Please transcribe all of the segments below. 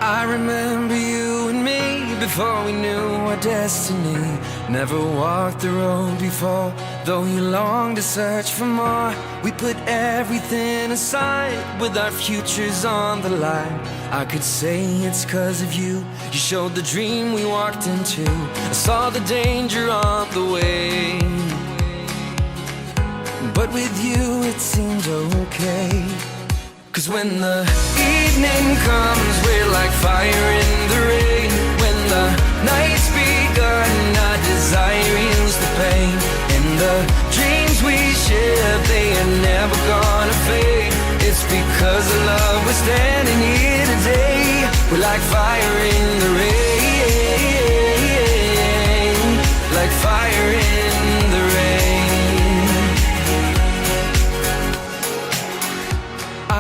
I remember you and me before we knew our destiny. Never walked the road before, though you longed to search for more. We put everything aside with our futures on the line. I could say it's 'cause of you. You showed the dream we walked into. I saw the danger on the way, but with you it seemed okay. 'Cause when the evening comes, we're like fire in the rain. When the night's begun, our desire heals the pain. And the dreams we share, they are never gonna fade. It's because of love we're standing here today. We're like fire in the rain, like fire in the rain.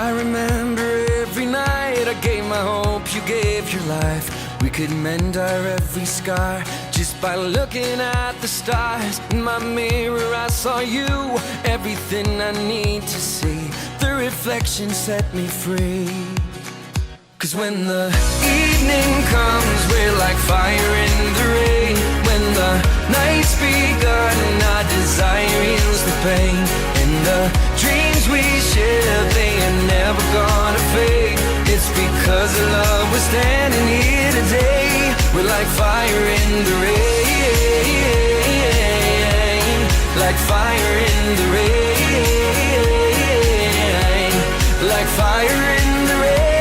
I remember every night I gave my hope, you gave your life. We could mend our every scar just by looking at the stars. In my mirror I saw you, everything I need to see. The reflection set me free. 'Cause when the evening comes, we're like fire in the rain. When the night's begun, our desire heals the pain. And the dreams we share, they are never gonna fade. It's because of love we're standing here today. We're like fire in the rain, like fire in the rain, like fire in the rain,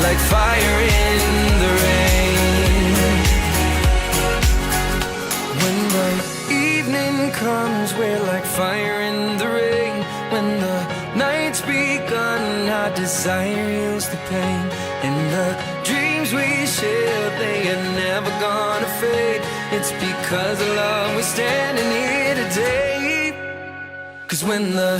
like fire in the rain. When the evening comes, we're like fire in the rain. When the night's begun, our desire heals the pain. And the dreams we share, they are never gonna fade. It's because of love we're standing here today. 'Cause when the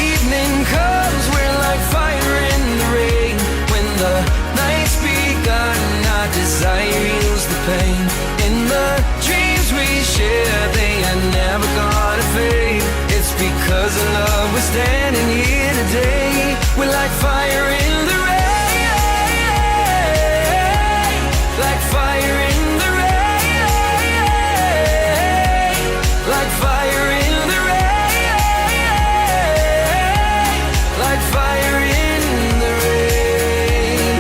evening comes, we're like fire in the rain. When the night's begun, our desire heals the pain. And the dreams we share, they are never gonna fade. It's because of love we're standing here today. We're like fire in the rain, like fire in the rain, like fire in the rain, like fire in the rain.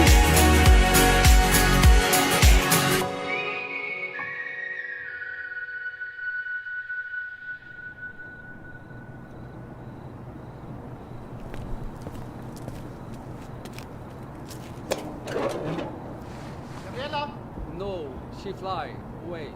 Gabriela? No, she fly away.